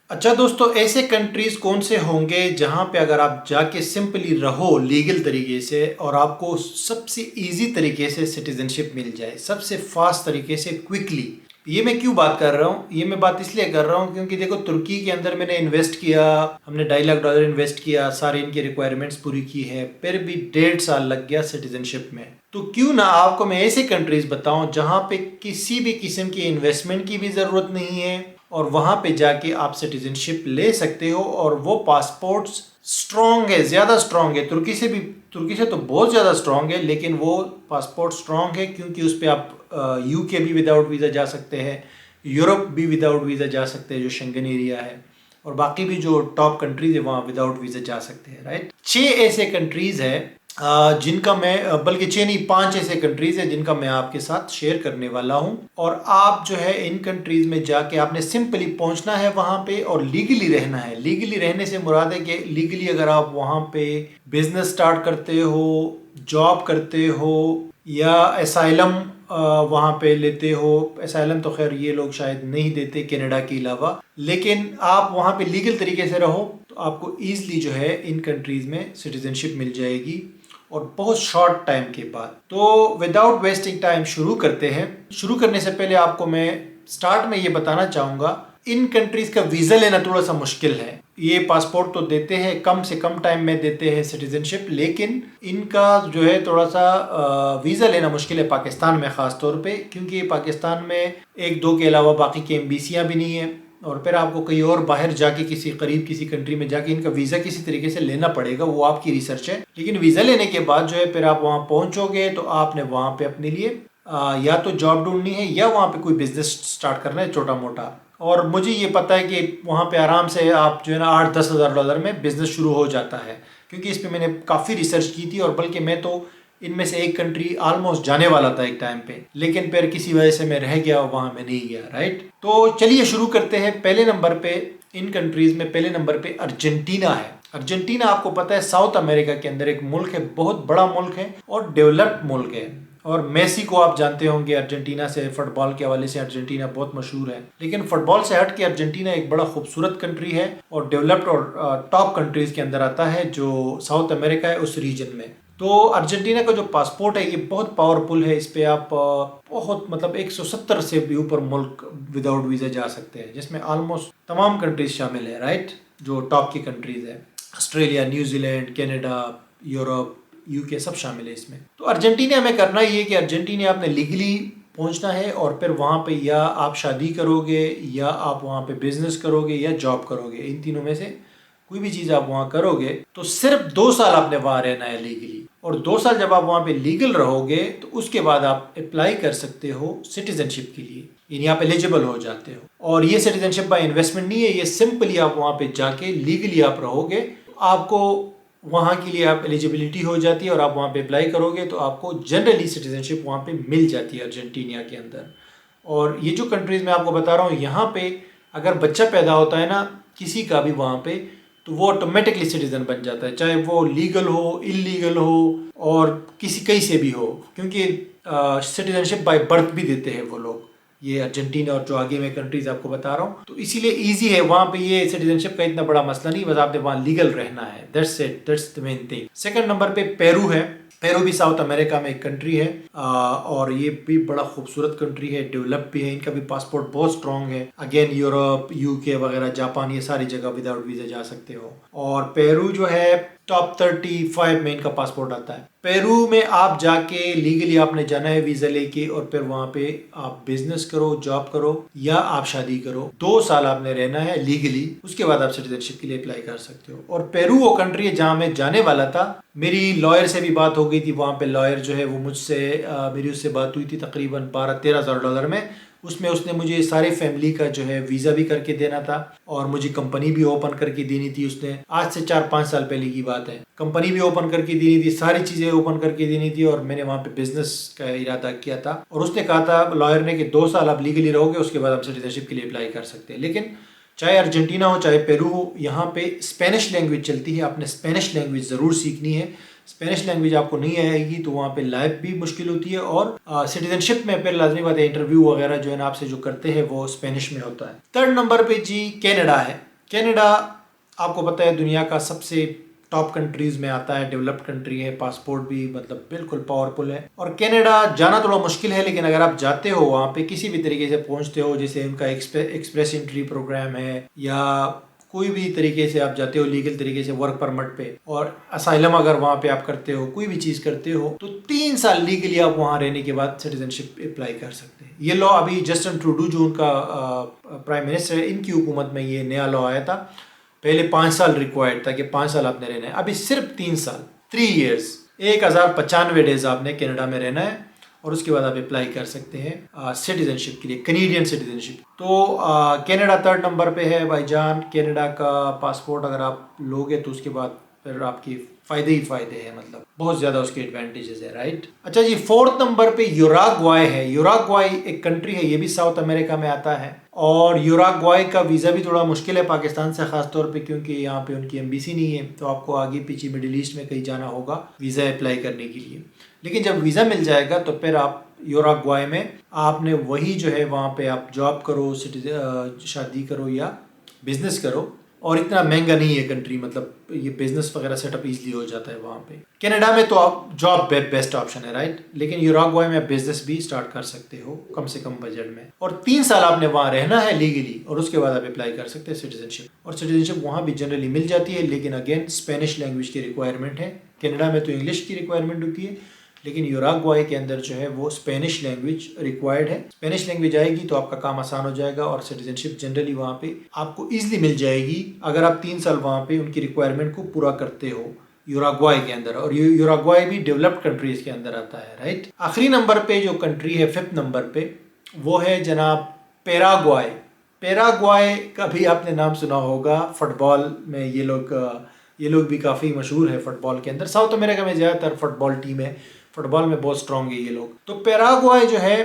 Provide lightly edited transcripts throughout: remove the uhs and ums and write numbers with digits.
अच्छा दोस्तों, ऐसे कंट्रीज कौन से होंगे जहां पे अगर आप जाके सिंपली रहो लीगल तरीके से और आपको सबसे इजी तरीके से सिटीजनशिप मिल जाए, सबसे फास्ट तरीके से, क्विकली। ये मैं क्यों बात कर रहा हूँ? ये मैं बात इसलिए कर रहा हूँ क्योंकि देखो, तुर्की के अंदर मैंने इन्वेस्ट किया, हमने $2.5 लाख इन्वेस्ट किया, सारे इनकी रिक्वायरमेंट्स पूरी की है, फिर भी 1.5 साल लग गया सिटीजनशिप में। तो क्यों ना आपको मैं ऐसे कंट्रीज बताऊं जहां पे किसी भी किस्म की इन्वेस्टमेंट की भी जरूरत नहीं है और वहां पे जाके आप सिटीजनशिप ले सकते हो और वो पासपोर्ट्स स्ट्रॉन्ग है, ज्यादा स्ट्रॉन्ग है तुर्की से तो बहुत ज्यादा स्ट्रॉन्ग है, लेकिन वो पासपोर्ट स्ट्रॉन्ग है क्योंकि उस पर आप यूके भी विदाउट वीज़ा जा सकते हैं, यूरोप भी विदाउट वीज़ा जा सकते हैं जो शेंगन एरिया है, और बाकी भी जो टॉप कंट्रीज है वहाँ विदाउट वीज़ा जा सकते हैं। राइट, 6 ऐसे कंट्रीज है जिनका मैं बल्कि 6 नहीं, 5 ऐसे कंट्रीज है जिनका मैं आपके साथ शेयर करने वाला हूं। और आप जो है इन कंट्रीज में जाके आपने सिंपली पहुंचना है वहां पे और लीगली रहना है। लीगली रहने से मुराद है कि लीगली अगर आप वहां पे बिजनेस स्टार्ट करते हो, जॉब करते हो या असाइलम वहाँ पे लेते हो। असाइलम तो खैर ये लोग शायद नहीं देते कनाडा के अलावा, लेकिन आप वहाँ पे लीगल तरीके से रहो तो आपको ईजिली जो है इन कंट्रीज में सिटीजनशिप मिल जाएगी और बहुत शॉर्ट टाइम के बाद। तो विदाउट वेस्टिंग टाइम शुरू करते हैं। शुरू करने से पहले आपको मैं स्टार्ट में ये बताना चाहूँगा, इन कंट्रीज का वीज़ा लेना थोड़ा सा मुश्किल है। ये पासपोर्ट तो देते हैं, कम से कम टाइम में देते हैं सिटीजनशिप, लेकिन इनका जो है थोड़ा सा वीज़ा लेना मुश्किल है पाकिस्तान में ख़ास तौर पे, क्योंकि पाकिस्तान में 1-2 के अलावा बाकी की एम्बेसियाँ भी नहीं है और फिर आपको कहीं और बाहर जाके किसी करीब किसी कंट्री में जाके इनका वीज़ा किसी तरीके से लेना पड़ेगा, वो आपकी रिसर्च है। लेकिन वीज़ा लेने के बाद जो है फिर आप वहाँ पहुँचोगे तो आपने वहाँ पे अपने लिए या तो जॉब ढूंढनी है या वहाँ पे कोई बिजनेस स्टार्ट करना है छोटा मोटा। और मुझे ये पता है कि वहाँ पे आराम से आप जो है ना $8-10 हज़ार में बिजनेस शुरू हो जाता है, क्योंकि इस पे मैंने काफ़ी रिसर्च की थी। और बल्कि मैं तो इनमें से एक कंट्री ऑलमोस्ट जाने वाला था एक टाइम पे, लेकिन फिर किसी वजह से मैं रह गया, वहाँ मैं नहीं गया। राइट, तो चलिए शुरू करते हैं। पहले नंबर पे इन कंट्रीज में पहले नंबर पे अर्जेंटीना है। अर्जेंटीना आपको पता है साउथ अमेरिका के अंदर एक मुल्क है, बहुत बड़ा मुल्क है और डेवलप्ड मुल्क है। और मेसी को आप जानते होंगे, अर्जेंटीना से फुटबॉल के हवाले से अर्जेंटीना बहुत मशहूर है। लेकिन फुटबॉल से हट के अर्जेंटीना एक बड़ा खूबसूरत कंट्री है और डेवलप्ड और टॉप कंट्रीज के अंदर आता है जो साउथ अमेरिका है उस रीजन में। तो अर्जेंटीना का जो पासपोर्ट है ये बहुत पावरफुल है। इस पे आप बहुत मतलब 170 से भी ऊपर मुल्क विदाउट वीज़ा जा सकते हैं, जिसमें ऑलमोस्ट तमाम कंट्रीज शामिल है। राइट, जो टॉप की कंट्रीज है, Australia, New Zealand, Canada, Europe, UK सब शामिल है इसमें। तो अर्जेंटीना में करना ये कि अर्जेंटीना आपने लीगली पहुंचना है और फिर वहाँ पे या आप शादी करोगे या आप वहाँ पे बिजनेस करोगे या जॉब करोगे, इन तीनों में से कोई भी चीज़ आप वहाँ करोगे तो सिर्फ 2 साल आपने वहाँ रहना है लीगली। और 2 साल जब आप वहाँ पे लीगल रहोगे तो उसके बाद आप अप्लाई कर सकते हो सिटीजनशिप के लिए, यानी आप एलिजिबल हो जाते हो। और ये सिटीजनशिप बाय इन्वेस्टमेंट नहीं है, ये सिंपली आप वहाँ पे जाके लीगली आप रहोगे, आपको वहाँ के लिए आप एलिजिबिलिटी हो जाती है और आप वहाँ पे अप्लाई करोगे तो आपको जनरली सिटीजनशिप वहाँ पे मिल जाती है अर्जेंटीना के अंदर। और ये जो कंट्रीज़ मैं आपको बता रहा हूँ, यहाँ पे अगर बच्चा पैदा होता है ना किसी का भी वहाँ पे, तो वो ऑटोमेटिकली सिटीज़न बन जाता है, चाहे वो लीगल हो, इलीगल हो और किसी कहीं से भी हो, क्योंकि सिटीजनशिप बाय बर्थ भी देते हैं वो लोग, ये अर्जेंटीना और जो आगे मैं कंट्रीज आपको बता रहा हूँ। तो इसीलिए इजी है वहाँ पे, ये सिटीजनशिप का इतना बड़ा मसला नहीं, बस आपने वहाँ लीगल रहना है, that's it, that's the main thing. Second number पे पेरू है। पेरू भी साउथ अमेरिका में एक कंट्री है और ये भी बड़ा खूबसूरत कंट्री है, डेवलप भी है, इनका भी पासपोर्ट बहुत स्ट्रॉन्ग है। अगेन यूरोप, यूके वगैरह, जापान, ये सारी जगह विदाउट वीजा जा सकते हो। और पेरू जो है टॉप 35 में इनका पासपोर्ट आता है। पेरू में आप जाके लीगली आपने जाना है वीजा लेके और फिर वहाँ पे आप बिजनेस करो, जॉब करो या आप शादी करो। 2 साल आपने रहना है लीगली, उसके बाद आप सिटीजनशिप के लिए अप्लाई कर सकते हो। और पेरू वो कंट्री है जहाँ मैं जाने वाला था। मेरी लॉयर से भी बात हो गई थी, वहाँ पे लॉयर जो है वो मुझसे मेरी उससे बात हुई थी तकरीबन $12-13 हज़ार में। उसमें उसने मुझे सारे फैमिली का जो है वीज़ा भी करके देना था और मुझे कंपनी भी ओपन करके देनी थी। उसने आज से 4-5 साल पहले की बात है, कंपनी भी ओपन करके देनी थी, सारी चीज़ें ओपन करके देनी थी और मैंने वहाँ पे बिजनेस का इरादा किया था। और उसने कहा था लॉयर ने कि 2 साल आप लीगली रहोगे, उसके बाद आप सिटीजनशिप के लिए अप्लाई कर सकते हैं। लेकिन चाहे अर्जेंटीना हो चाहे पेरू हो, यहाँ पे स्पेनिश लैंग्वेज चलती है, आपने स्पेनिश लैंग्वेज ज़रूर सीखनी है। स्पेनिश लैंग्वेज आपको नहीं आएगी तो वहाँ पे लाइफ भी मुश्किल होती है और सिटीजनशिप में फिर लाजमी बात है इंटरव्यू वगैरह जो है ना आपसे जो करते हैं वो स्पेनिश में होता है। थर्ड नंबर पे जी कनाडा है। कनाडा आपको पता है दुनिया का सबसे टॉप कंट्रीज़ में आता है, डेवलप्ड कंट्री है, पासपोर्ट भी मतलब बिल्कुल पावरफुल है। और कनाडा जाना थोड़ा मुश्किल है, लेकिन अगर आप जाते हो वहाँ पे किसी भी तरीके से पहुँचते हो, जैसे उनका एक्सप्रेस एंट्री प्रोग्राम है या कोई भी तरीके से आप जाते हो लीगल तरीके से वर्क परमिट पे, और असाइलम अगर वहाँ पे आप करते हो, कोई भी चीज़ करते हो, तो 3 साल लीगली आप वहाँ रहने के बाद सिटीजनशिप अप्लाई कर सकते हैं। ये लॉ अभी जस्टिन ट्रूडो जो उनका प्राइम मिनिस्टर है, इनकी हुकूमत में ये नया लॉ आया था। पहले 5 साल रिक्वायर्ड था कि 5 साल आपने रहना है, अभी सिर्फ 3 साल, 3 ईयर्स, 1095 डेज आपने कनाडा में रहना है और उसके बाद आप अप्लाई कर सकते हैं सिटीजनशिप के लिए, कनेडियन सिटीजनशिप। तो कनाडा 3rd नंबर पे है भाईजान। कनाडा का पासपोर्ट अगर आप लोगे तो उसके बाद फिर आपकी फ़ायदे ही फ़ायदे हैं, मतलब बहुत ज़्यादा उसके एडवांटेजेस है, राइट। अच्छा जी, 4th नंबर पे यूराग्वाई है। यूराग्वाई एक कंट्री है, ये भी साउथ अमेरिका में आता है, और यूराग्वाई का वीज़ा भी थोड़ा मुश्किल है पाकिस्तान से ख़ास तौर पे, क्योंकि यहाँ पे उनकी एम्बेसी नहीं है, तो आपको आगे पीछे मिडिल ईस्ट में कहीं जाना होगा वीज़ा अप्लाई करने के लिए। लेकिन जब वीज़ा मिल जाएगा तो फिर आप यूराग्वाई में आपने वही जो है वहाँ पे आप जॉब करो, शादी करो या बिजनेस करो, और इतना महंगा नहीं है कंट्री, मतलब ये बिजनेस वगैरह सेटअप इजीली हो जाता है वहाँ पे। कनाडा में तो आप जॉब बेस्ट ऑप्शन है, राइट, लेकिन यूराग्वाई में बिजनेस भी स्टार्ट कर सकते हो कम से कम बजट में, और 3 साल आपने वहाँ रहना है लीगली, और उसके बाद आप अप्लाई कर सकते हैं सिटीजनशिप। और सिटीजनशिप वहाँ भी जनरली मिल जाती है, लेकिन अगेन स्पेनिश लैंग्वेज की रिक्वायरमेंट है। कनाडा में तो इंग्लिश की रिक्वायरमेंट होती है, लेकिन यूराग्वाई के अंदर जो है वो स्पेनिश लैंग्वेज रिक्वायर्ड है। स्पेनिश लैंग्वेज आएगी तो आपका काम आसान हो जाएगा, और सिटीजनशिप जनरली वहाँ पे आपको इजीली मिल जाएगी अगर आप 3 साल वहाँ पे उनकी रिक्वायरमेंट को पूरा करते हो यूराग्वाई के अंदर। और यूराग्वाई भी डेवलप्ड कंट्रीज के अंदर आता है, राइट। आखिरी नंबर पे जो कंट्री है 5th नंबर पे, वो है जनाब पैराग्वाई। पैराग्वाई का भी आपने नाम सुना होगा, फुटबॉल में ये लोग भी काफ़ी मशहूर है फुटबॉल के अंदर। साउथ अमेरिका में ज़्यादातर फुटबॉल टीम है, फुटबॉल में बहुत स्ट्रांग है ये लोग। तो पैराग्वाई जो है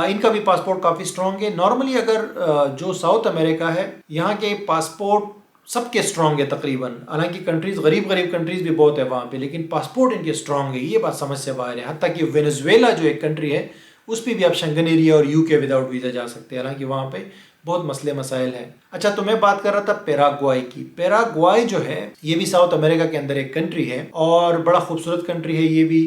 इनका भी पासपोर्ट काफ़ी स्ट्रांग है। नॉर्मली अगर जो साउथ अमेरिका है यहाँ के पासपोर्ट सबके स्ट्रांग है तकरीबन, हालांकि कंट्रीज गरीब कंट्रीज भी बहुत है वहाँ पे, लेकिन पासपोर्ट इनके स्ट्रांग है, ये बात समझ से बाहर है। हत्ता कि वेनेजुएला जो एक कंट्री है उस पर भी आप शेंगन एरिया और यूके विदाउट वीज़ा जा सकते हैं, हालांकि वहाँ पे बहुत मसले मसाइल हैं। अच्छा, तो मैं बात कर रहा था पैराग्वाई की। पैराग्वाई जो है ये भी साउथ अमेरिका के अंदर एक कंट्री है, और बड़ा खूबसूरत कंट्री है ये भी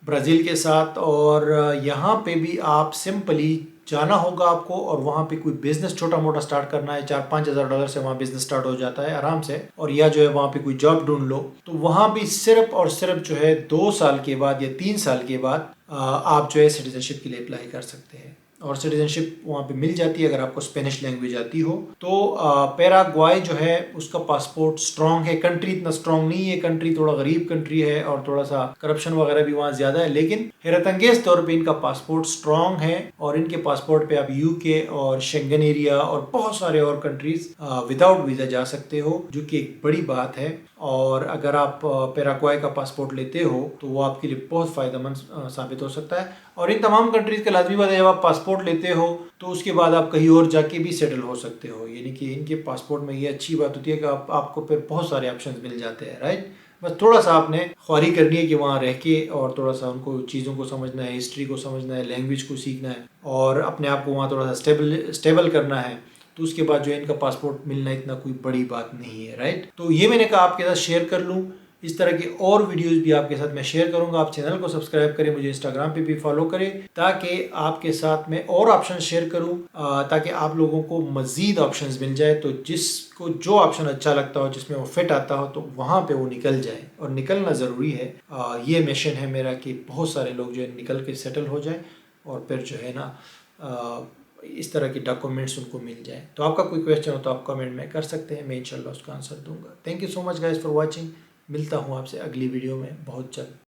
ब्राज़ील के साथ। और यहाँ पे भी आप सिंपली जाना होगा आपको, और वहाँ पे कोई बिजनेस छोटा मोटा स्टार्ट करना है, $4-5 हज़ार से वहाँ बिजनेस स्टार्ट हो जाता है आराम से। और या जो है वहाँ पे कोई जॉब ढूंढ लो, तो वहाँ भी सिर्फ और सिर्फ जो है 2 साल के बाद या 3 साल के बाद आप जो है सिटीजनशिप के लिए अप्लाई कर सकते हैं, और सिटीजनशिप वहाँ पे मिल जाती है अगर आपको स्पेनिश लैंग्वेज आती हो। तो पैराग्वाई जो है उसका पासपोर्ट स्ट्रांग है। कंट्री इतना स्ट्रांग नहीं है, कंट्री थोड़ा गरीब कंट्री है, और थोड़ा सा करप्शन वगैरह भी वहाँ ज़्यादा है, लेकिन हैरतअंगेज तौर पे इनका पासपोर्ट स्ट्रांग है। और इनके पासपोर्ट पे आप यूके और शेंगन एरिया और बहुत सारे और कंट्रीज विदाउट वीज़ा जा सकते हो, जो कि एक बड़ी बात है। और अगर आप पैराग्वाई का पासपोर्ट लेते हो तो वो आपके लिए बहुत फ़ायदेमंद साबित हो सकता है। और इन तमाम कंट्रीज़ का लाजमी बात है, जब आप पासपोर्ट लेते हो तो उसके बाद आप कहीं और जाके भी सेटल हो सकते हो, यानी कि इनके पासपोर्ट में ये अच्छी बात होती है कि आपको फिर बहुत सारे ऑप्शन मिल जाते हैं, राइट। बस थोड़ा सा आपने ख्वारी करनी है कि वहाँ रह के, और थोड़ा सा उनको चीज़ों को समझना है, हिस्ट्री को समझना है, लैंग्वेज को सीखना है, और अपने आप को वहाँ थोड़ा सा स्टेबल करना है। तो उसके बाद जो है इनका पासपोर्ट मिलना इतना कोई बड़ी बात नहीं है, राइट। तो ये मैंने कहा आपके साथ शेयर कर लूँ। इस तरह की और वीडियोस भी आपके साथ मैं शेयर करूंगा। आप चैनल को सब्सक्राइब करें, मुझे इंस्टाग्राम पे भी फॉलो करें, ताकि आपके साथ मैं और ऑप्शन शेयर करूं, ताकि आप लोगों को मज़ीद ऑप्शंस मिल जाए। तो जिसको जो ऑप्शन अच्छा लगता हो, जिसमें वो फिट आता हो, तो वहाँ पे वो निकल जाए, और निकलना ज़रूरी है। ये मिशन है मेरा कि बहुत सारे लोग जो है निकल के सेटल हो जाए, और फिर जो है ना इस तरह के डॉक्यूमेंट्स उनको मिल जाए। तो आपका कोई क्वेश्चन हो तो आप कमेंट में कर सकते हैं, मैं इंशाल्लाह उसका आंसर दूंगा। Thank you so much guys for watching. मिलता हूँ आपसे अगली वीडियो में बहुत जल्द।